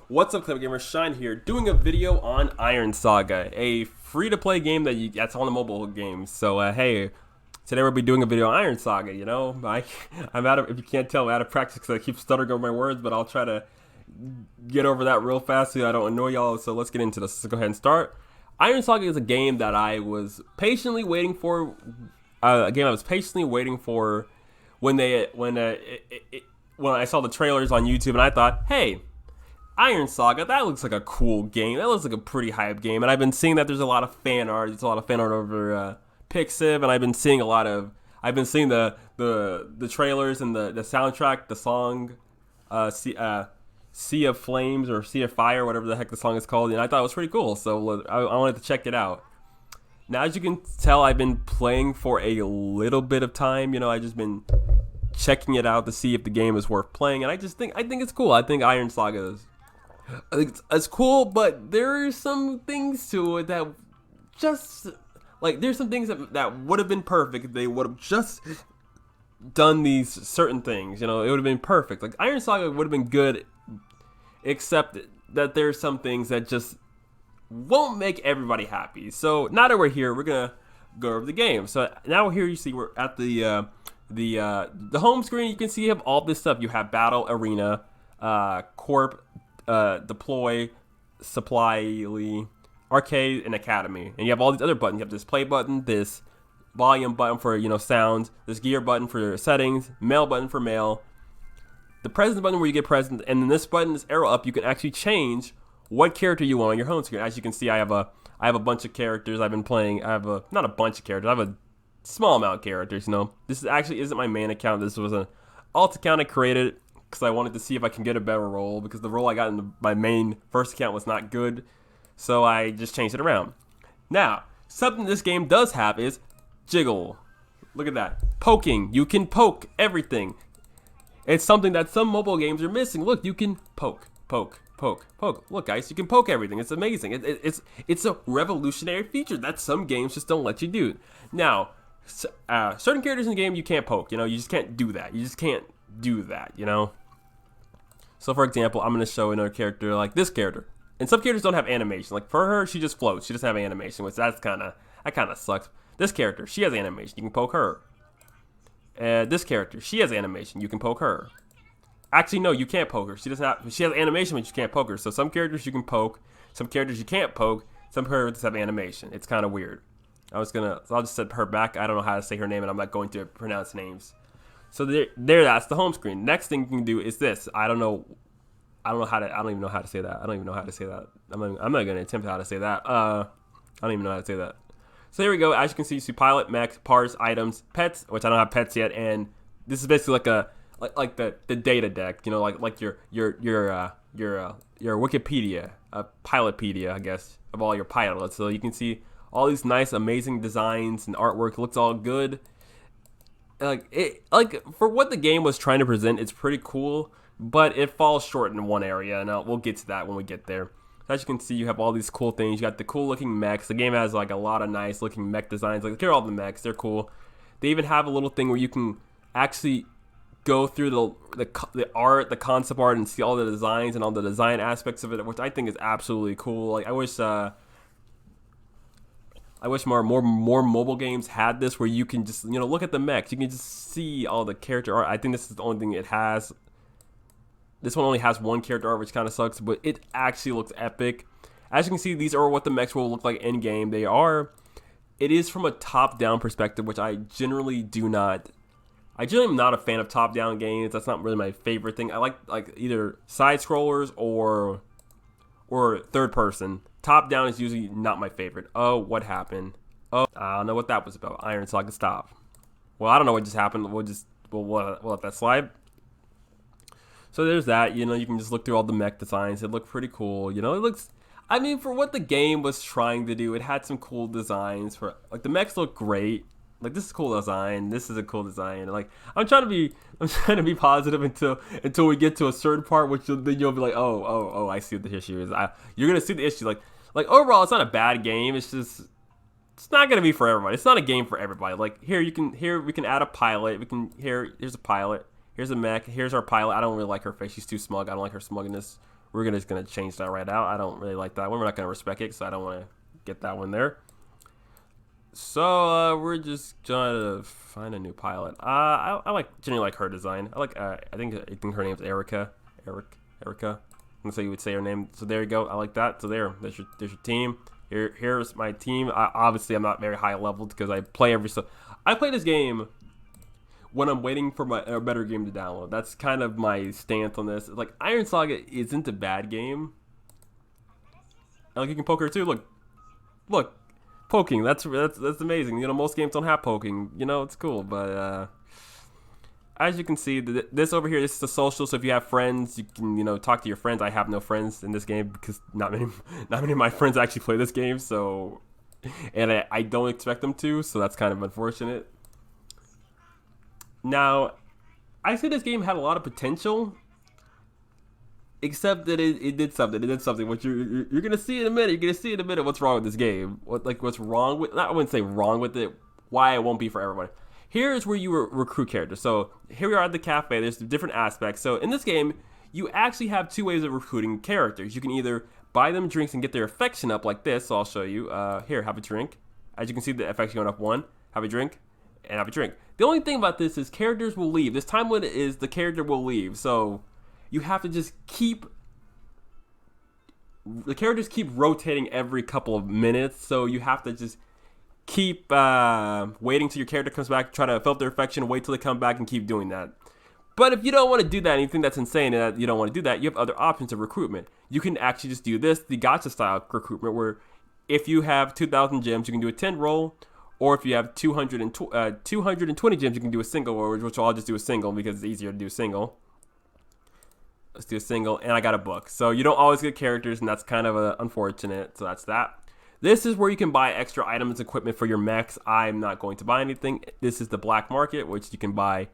What's up, Clever Gamer? Shine here, doing a video on Iron Saga, a free-to-play game that's on the mobile games. So, hey, today we'll be doing a video on Iron Saga. You know, I'm out of. If you can't tell, I'm out of practice because I keep stuttering over my words, but I'll try to get over that real fast so I don't annoy y'all. So let's get into this. Let's go ahead and start. Iron Saga is a game that I was patiently waiting for. A game I was patiently waiting for when I saw the trailers on YouTube, and I thought, hey, Iron Saga, that looks like a cool game. That looks like a pretty hype game. And I've been seeing that there's a lot of fan art. There's a lot of fan art over Pixiv, and I've been seeing the trailers and the soundtrack, the song, Sea of Flames or Sea of Fire, whatever the heck the song is called. And I thought it was pretty cool, so I wanted to check it out. Now, as you can tell, I've been playing for a little bit of time. You know, I've just been checking it out to see if the game is worth playing, and I think it's cool. I think Iron Saga is. I think it's cool, but there are some things to it that just there's some things that would have been perfect if they would have just done these certain things. You know, it would have been perfect. Like Iron Saga would have been good, except that there's some things that just won't make everybody happy. So now that we're here, we're gonna go over the game. So now here you see we're at the home screen. You can see you have all this stuff. You have battle, arena, corp, deploy, supply, arcade, and academy. And you have all these other buttons. You have this play button, this volume button for sounds, this gear button for settings, mail button for mail, the present button where you get present, and then this button, this arrow up, you can actually change what character you want on your home screen. As you can see, I have a bunch of characters I've been playing. I have not a bunch of characters. I have a small amount of characters. This actually isn't my main account. This was an alt account I created because I wanted to see if I can get a better role, because the role I got in my main first account was not good. So I just changed it around. Now, something this game does have is jiggle. Look at that. Poking. You can poke everything. It's something that some mobile games are missing. Look, you can poke. Look, guys, you can poke everything. It's amazing. It's a revolutionary feature that some games just don't let you do. Now, certain characters in the game you can't poke. You just can't do that. You just can't do that. So, for example, I'm going to show another character like this character. And some characters don't have animation. Like for her, she just floats. She doesn't have animation, which that kind of sucks. This character, she has animation. You can poke her. This character, she has animation. You can poke her. Actually, no, you can't poke her. She has animation, but you can't poke her. So some characters you can poke, some characters you can't poke, some characters have animation. It's kind of weird. I'll just set her back. I don't know how to say her name, and I'm not going to pronounce names. So that's the home screen. Next thing you can do is this. I don't even know how to say that. I'm not going to attempt how to say that. I don't even know how to say that. So here we go. As you can see pilot, mech, parts, items, pets, which I don't have pets yet, and this is basically like the data deck, like your Wikipedia, Pilotpedia, I guess, of all your pilots. So you can see all these nice, amazing designs and artwork. It looks all good. For what the game was trying to present, it's pretty cool, but it falls short in one area, and we'll get to that when we get there. As you can see, you have all these cool things. You got the cool looking mechs. The game has a lot of nice looking mech designs. Here are all the mechs. They're cool. They even have a little thing where you can actually go through the art, the concept art, and see all the designs and all the design aspects of it, which I think is absolutely cool. I wish more mobile games had this, where you can just look at the mechs. You can just see all the character art. I think this is the only thing it has. This one only has one character art, which kind of sucks, but it actually looks epic. As you can see, these are what the mechs will look like in game. It is from a top-down perspective, which I generally am not a fan of top-down games. That's not really my favorite thing. I like either side scrollers or third person. Top-down is usually not my favorite. Oh, what happened? Oh, I don't know what that was about. Iron Saga, stop. Well, I don't know what just happened. We'll let that slide. So there's that. You can just look through all the mech designs. It looked pretty cool. It looks. I mean, for what the game was trying to do, it had some cool designs. The mechs look great. This is a cool design. This is a cool design. I'm trying to be positive until we get to a certain part, which then you'll be like, oh, I see what the issue is. You're gonna see the issue. Overall, it's not a bad game. It's just it's not gonna be for everybody. It's not a game for everybody. Here we can add a pilot. Here's a pilot. Here's a mech. Here's our pilot. I don't really like her face. She's too smug. I don't like her smugness. We're just gonna change that right out. I don't really like that one. We're not gonna respec it, so I don't want to get that one there. So we're just trying to find a new pilot. I generally like her design. I think her name's Erica. Erica. That's how you would say her name. So there you go. I like that. So there's your team. Here's my team. Obviously, I'm not very high leveled because I play I play this game when I'm waiting for a better game to download. That's kind of my stance on this. Like, Iron Saga isn't a bad game. Like, you can poke her too. Look, poking. That's amazing. You know, most games don't have poking. You know, it's cool. But as you can see, this over here, this is a social. So if you have friends, you can talk to your friends. I have no friends in this game because not many of my friends actually play this game. So, and I don't expect them to. So that's kind of unfortunate. Now, I see this game had a lot of potential, except that it did something. It did something, which you're gonna see in a minute. You're gonna see in a minute what's wrong with this game. What's wrong with? I wouldn't say wrong with it. Why it won't be for everyone. Here's where you recruit characters. So here we are at the cafe. There's different aspects. So in this game, you actually have two ways of recruiting characters. You can either buy them drinks and get their affection up like this. So I'll show you. Here, have a drink. As you can see, the affection going up 1. Have a drink. And have a drink. The only thing about this is characters will leave. This time limit is the character will leave. So you have to just the characters keep rotating every couple of minutes. So you have to just keep waiting till your character comes back, try to fill up their affection, wait till they come back and keep doing that. But if you don't want to do that, and you think that's insane and that you don't want to do that, you have other options of recruitment. You can actually just do this, the gacha style recruitment, where if you have 2,000 gems, you can do a 10 roll. Or if you have 220 gems, you can do a single roll, which I'll just do a single because it's easier to do a single. Let's do a single, and I got a book. So you don't always get characters, and that's kind of unfortunate. So that's that. This is where you can buy extra items, equipment for your mechs. I'm not going to buy anything. This is the black market, which you can buy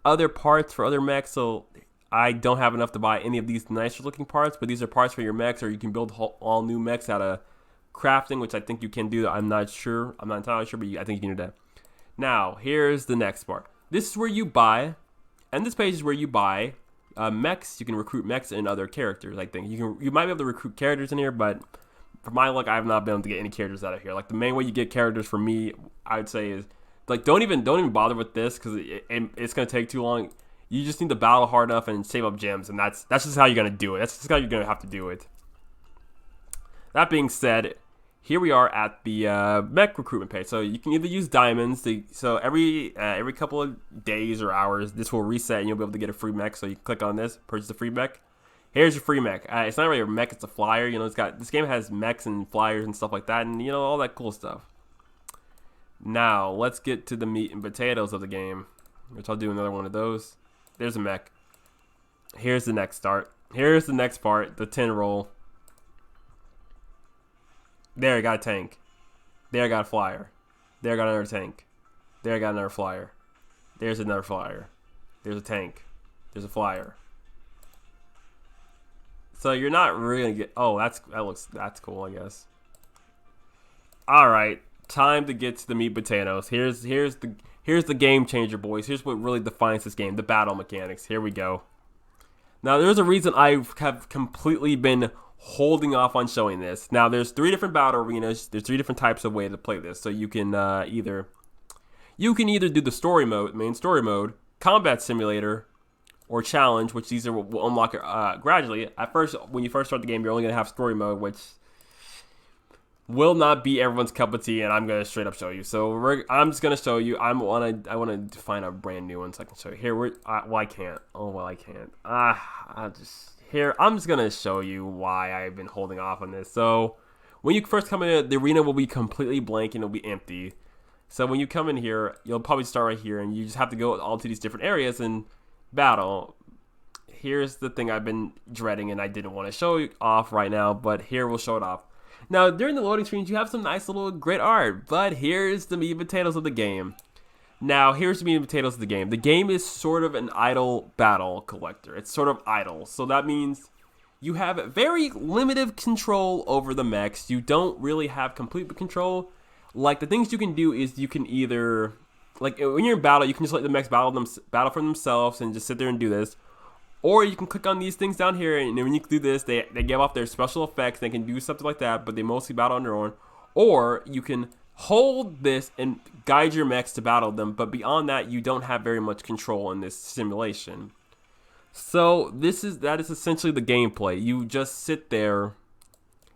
other parts for other mechs. So I don't have enough to buy any of these nicer looking parts, but these are parts for your mechs, or you can build all new mechs out of crafting, which I think you can do. I'm not sure. I'm not entirely sure, but I think you can do that. Now, here's the next part. This is where you buy, and this page is where you buy mechs. You can recruit mechs and other characters. I think you might be able to recruit characters in here, but for my luck, I have not been able to get any characters out of here. Like, the main way you get characters for me, I would say, is like don't even bother with this because it's gonna take too long. You just need to battle hard enough and save up gems, and that's just how you're gonna do it. That's just how you're gonna have to do it. That being said, here we are at the mech recruitment page. So you can either use diamonds. So every couple of days or hours, this will reset and you'll be able to get a free mech. So you click on this, purchase a free mech. Here's your free mech. It's not really a mech, it's a flyer. This game has mechs and flyers and stuff like that, and all that cool stuff. Now let's get to the meat and potatoes of the game, which I'll do another one of those. There's a mech. Here's the next start. Here's the next part, the 10 roll. There, I got a tank. There, I got a flyer. There, I got another tank. There, I got another flyer. There's another flyer. There's a tank. There's a flyer. So you're not really gonna get. Oh, that's cool, I guess. All right, time to get to the meat potatoes. Here's the game changer, boys. Here's what really defines this game: the battle mechanics. Here we go. Now, there's a reason I have completely been holding off on showing this. Now, there's 3 different battle arenas. There's 3 different types of way to play this. So you can either do the story mode, main story mode, combat simulator, or challenge, which these will unlock gradually. At first, when you first start the game, you're only gonna have story mode, which will not be everyone's cup of tea, and I'm gonna straight up show you. So I'm just gonna show you. I want to find a brand new one so I can show you. Here, well, I can't. Oh well, I can't. I'm just gonna show you why I've been holding off on this. So when you first come in, the arena will be completely blank and it'll be empty. So when you come in here, you'll probably start right here, and you just have to go all to these different areas and battle. Here's the thing I've been dreading, and I didn't want to show you off right now, but here we'll show it off. Now, during the loading screens, you have some nice little great art, but here's the meat and potatoes of the game. Now, here's the meat and potatoes of the game. The game is sort of an idle battle collector. It's sort of idle. So that means you have very limited control over the mechs. You don't really have complete control. Like, the things you can do is you can either, like, when you're in battle, you can just let the mechs battle for themselves and just sit there and do this. Or you can click on these things down here, and when you do this, they give off their special effects. They can do something like that, but they mostly battle on their own. Or you can hold this and guide your mechs to battle them, but beyond that, you don't have very much control in this simulation. So that is essentially the gameplay. You just sit there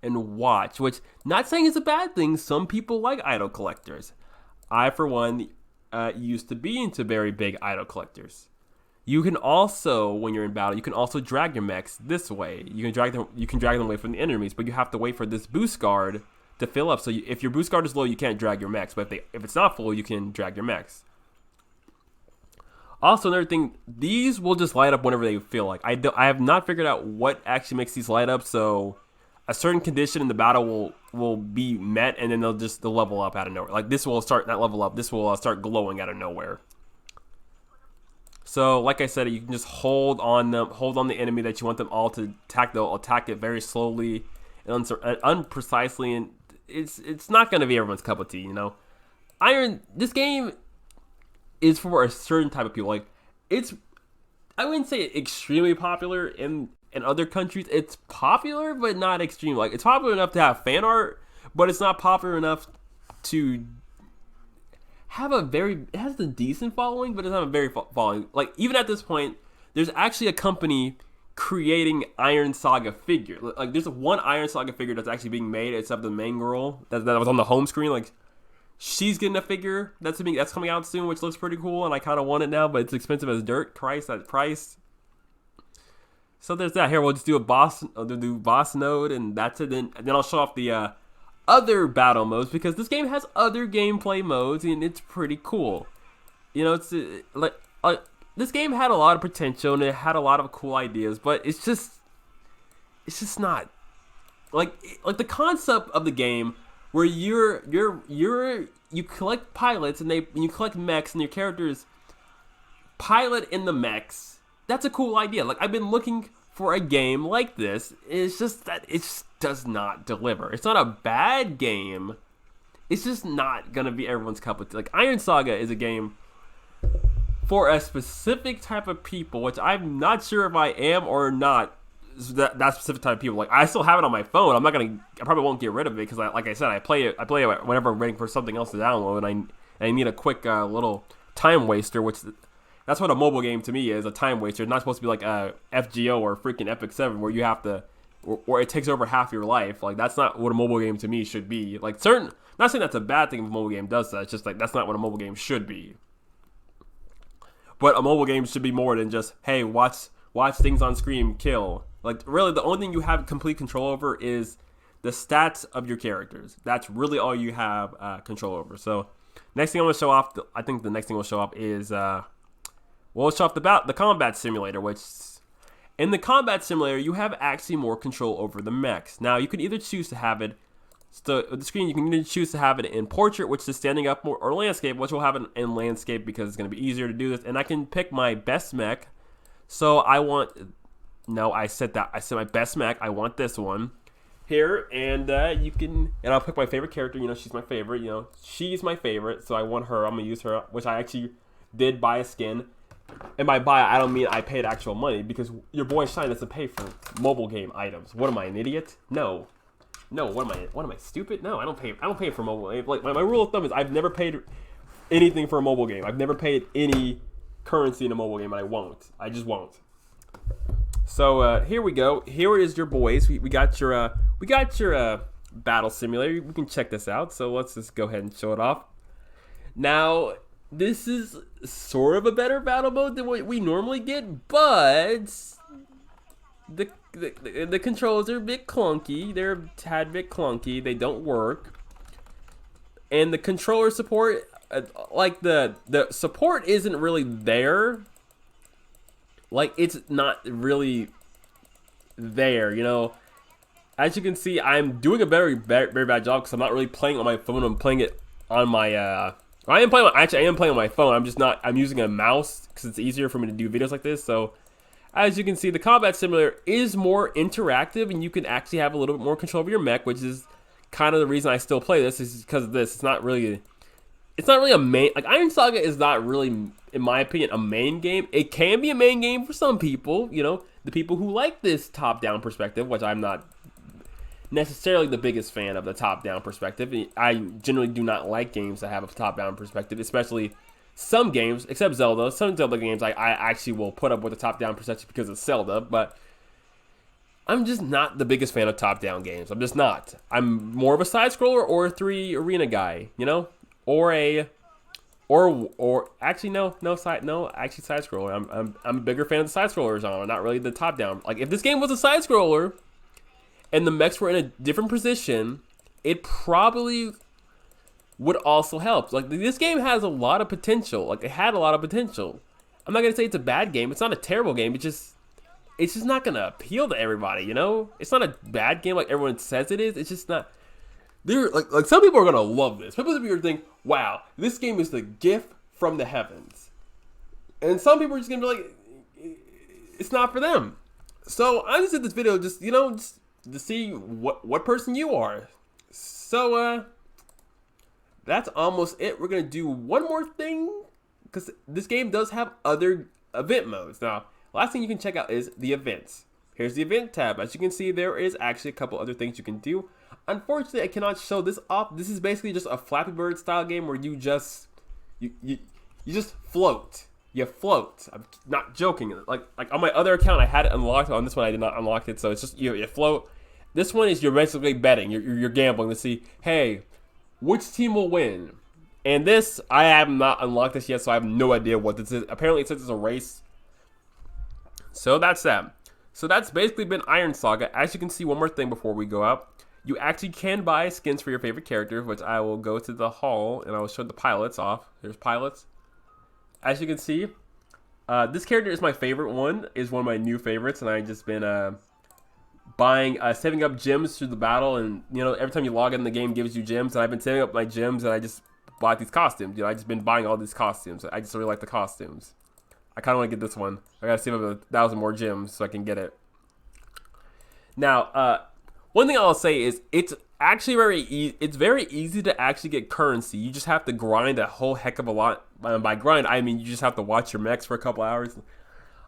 and watch, which not saying is a bad thing. Some people like idol collectors. I, for one, used to be into very big idol collectors. You can also, when you're in battle, you can also drag your mechs this way. You can drag them away from the enemies, but you have to wait for this boost guard to fill up. So if your boost guard is low, you can't drag your mechs. But if it's not full, you can drag your mechs. Also, another thing, these will just light up whenever they feel like. I have not figured out what actually makes these light up. So a certain condition in the battle will be met, and then they'll level up out of nowhere. Like this will start, not level up, this will start glowing out of nowhere. So, like I said, you can just hold on the enemy that you want them all to attack. They'll attack it very slowly and unprecisely, and it's not going to be everyone's cup of tea, you know. This game is for a certain type of people. Like, I wouldn't say extremely popular in other countries. It's popular, but not extreme. Like, it's popular enough to have fan art, but it's not popular enough to it has a decent following, but it's not a very following. Like, even at this point, there's actually a company creating Iron Saga figure. Like, there's one Iron Saga figure that's actually being made, except the main girl that was on the home screen. Like, she's getting a figure that's coming out soon, which looks pretty cool, and I kind of want it now, but it's expensive as dirt. That price. So there's that. Here, we'll just do boss node, and that's it. And then I'll show off the other battle modes, because this game has other gameplay modes, and it's pretty cool. You know, it's this game had a lot of potential, and it had a lot of cool ideas, but it's just not like the concept of the game where you collect pilots, and you collect mechs, and your characters pilot in the mechs. That's a cool idea. Like, I've been looking for a game like this. It's just that it just does not deliver. It's not a bad game. It's just not gonna be everyone's cup of tea. Like, Iron Saga is a game for a specific type of people, which I'm not sure if I am or not. That specific type of people. Like, I still have it on my phone. I probably won't get rid of it, because like I said, I play it whenever I'm waiting for something else to download, and I need a quick little time waster, which that's what a mobile game to me is, a time waster. It's not supposed to be like a FGO or freaking Epic 7 where you have to, or it takes over half your life. Like, that's not what a mobile game to me should be. Like, not saying that's a bad thing if a mobile game does that. It's just like, that's not what a mobile game should be. But a mobile game should be more than just, hey, watch things on screen kill. Like, really, the only thing you have complete control over is the stats of your characters. That's really all you have control over. So, next thing I'm going to show off, I think the next thing we'll show off is, we'll show off the combat simulator, which in the combat simulator, you have actually more control over the mechs. Now, you can either choose to have it, so with the screen, you can either choose to have it in portrait, which is standing up, or landscape, which will have it in landscape because it's going to be easier to do this. And I can pick my best mech. So I set my best mech. I want this one here, and I'll pick my favorite character. You know, she's my favorite. You know, she's my favorite, so I want her. I'm gonna use her, which I actually did buy a skin. And by buy, I don't mean I paid actual money, because your boy Shine doesn't pay for mobile game items. What am I, an idiot? No. What am I, stupid? No, I don't pay for mobile game. Like, my rule of thumb is I've never paid anything for a mobile game. I've never paid any currency in a mobile game, and I won't. I just won't. So here we go. Here is your boys. We got your battle simulator. We can check this out. So let's just go ahead and show it off. Now, this is sort of a better battle mode than what we normally get, but the controls are a bit clunky. They're a tad bit clunky. They don't work. And the controller support, like the support isn't really there. Like, it's not really there, you know. As you can see, I'm doing a very bad job because I'm not really playing on my phone. I'm playing it on my I am playing on my phone. I'm using a mouse because it's easier for me to do videos like this. So, as you can see, the combat simulator is more interactive, and you can actually have a little bit more control over your mech, which is kind of the reason I still play this, is because of this. It's not really a main, like, Iron Saga is not really in my opinion, a main game. It can be a main game for some people, you know, the people who like this top-down perspective, which I'm not necessarily the biggest fan of the top-down perspective. I generally do not like games that have a top-down perspective, especially some games, except Zelda. Some Zelda games I actually will put up with a top-down perspective because of Zelda, but I'm just not the biggest fan of top-down games. I'm just not. I'm more of a side-scroller or a 3 arena guy, you know, or actually side scroller. I'm a bigger fan of the side scroller genre, not really the top down. Like if this game was a side scroller and the mechs were in a different position, it probably would also help. Like this game has a lot of potential. Like it had a lot of potential. I'm not gonna say it's a bad game. It's not a terrible game. It's just not gonna appeal to everybody. You know, it's not a bad game like everyone says it is. It's just not. They're like some people are gonna love this. Some people are gonna think, "Wow, this game is the gift from the heavens," and some people are just gonna be like, "It's not for them." So I just did this video just to see what person you are. So that's almost it. We're gonna do one more thing because this game does have other event modes. Now, last thing you can check out is the events. Here's the event tab. As you can see, there is actually a couple other things you can do. Unfortunately, I cannot show this off. This is basically just a Flappy Bird style game where you just just float. You float. I'm not joking. Like on my other account, I had it unlocked. On this one, I did not unlock it. So it's just you float. This one is you're basically betting. You're gambling to see, hey, which team will win. And this, I have not unlocked this yet, so I have no idea what this is. Apparently, it says it's a race. So that's that. So that's basically been Iron Saga. As you can see, one more thing before we go out. You actually can buy skins for your favorite characters, which I will go to the hall and I will show the pilots off. There's pilots. As you can see, this character is my favorite one. Is one of my new favorites, and I've just been saving up gems through the battle. And you know, every time you log in, the game gives you gems. And I've been saving up my gems, and I just bought these costumes. You know, I just been buying all these costumes. I just really like the costumes. I kind of want to get this one. I gotta save up 1,000 more gems so I can get it. Now, one thing I'll say is it's actually very easy to actually get currency. You just have to grind a whole heck of a lot. By grind, I mean you just have to watch your mechs for a couple hours.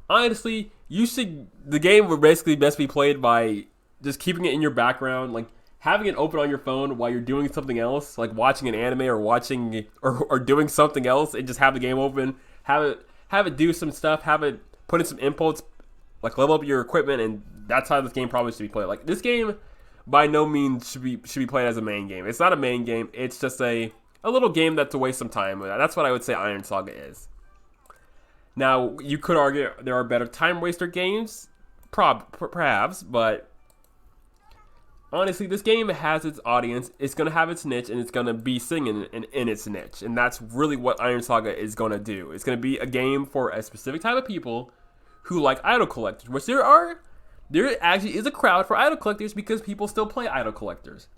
Honestly, the game would basically best be played by just keeping it in your background, like having it open on your phone while you're doing something else, like watching an anime or watching or doing something else, and just have the game open, have it do some stuff, have it put in some inputs, like level up your equipment, and that's how this game probably should be played. Like this game by no means should be played as a main game. It's not a main game. It's just a little game that's to waste some time with. That's what I would say Iron Saga is. Now, you could argue there are better time waster games, perhaps, but honestly, this game has its audience. It's going to have its niche, and it's going to be singing in its niche. And that's really what Iron Saga is going to do. It's going to be a game for a specific type of people who like idol collectors, which there actually is a crowd for idol collectors because people still play idol collectors.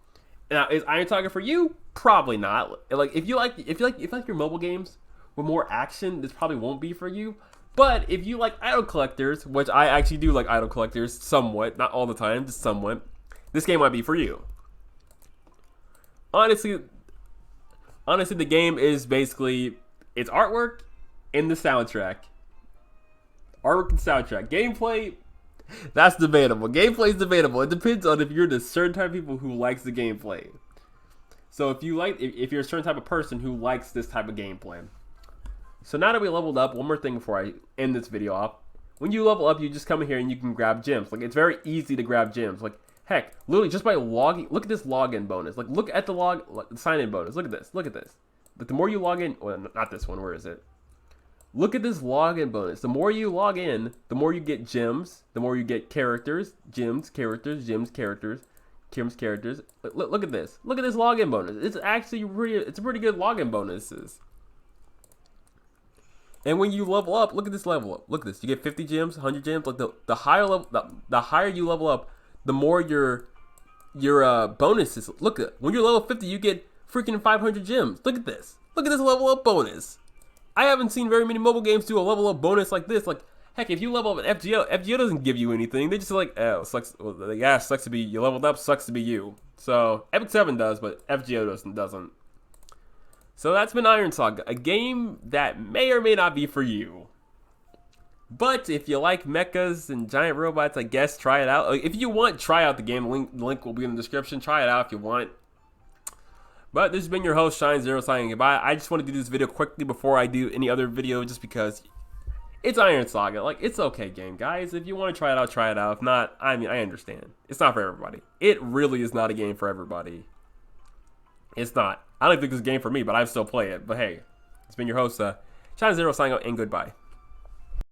Now, is Iron Saga for you? Probably not. Like if you like your mobile games with more action, this probably won't be for you. But if you like idol collectors, which I actually do like idol collectors somewhat, not all the time, just somewhat, this game might be for you. Honestly, the game is basically it's artwork and the soundtrack. Artwork and soundtrack. Gameplay, that's debatable. Gameplay is debatable. It depends on if you're the certain type of people who likes the gameplay. So if you're a certain type of person who likes this type of gameplay. So now that we leveled up, one more thing before I end this video off. When you level up, you just come in here and you can grab gems. Like it's very easy to grab gems. Like heck, literally just by logging. Look at this login bonus. Like look at the sign-in bonus. Look at this. Look at this. But the more you log in, well, not this one. Where is it? Look at this login bonus. The more you log in, the more you get gems. The more you get characters, gems, characters, gems, characters, gems, characters. Look at this. Look at this login bonus. It's actually it's a pretty good login bonuses. And when you level up, look at this level up. Look at this. You get 50 gems, 100 gems. Like the higher level, the higher you level up, the more your bonuses. Look at when you're level 50, you get freaking 500 gems. Look at this. Look at this level up bonus. I haven't seen very many mobile games do a level up bonus like this. Like, heck, if you level up an FGO doesn't give you anything. They just like, oh, sucks. Well, yeah, sucks to be you leveled up. Sucks to be you. So Epic 7 does, but FGO doesn't. So that's been Iron Saga, a game that may or may not be for you. But if you like mechas and giant robots, I guess try it out. If you want, try out the game. The link will be in the description. Try it out if you want. But this has been your host, Shine Zero, signing goodbye. I just wanted to do this video quickly before I do any other video, just because it's Iron Saga. Like, it's okay game, guys. If you want to try it out, try it out. If not, I mean, I understand. It's not for everybody. It really is not a game for everybody. It's not. I don't think this is a game for me, but I still play it. But hey, it's been your host, Shine Zero, signing out, and goodbye.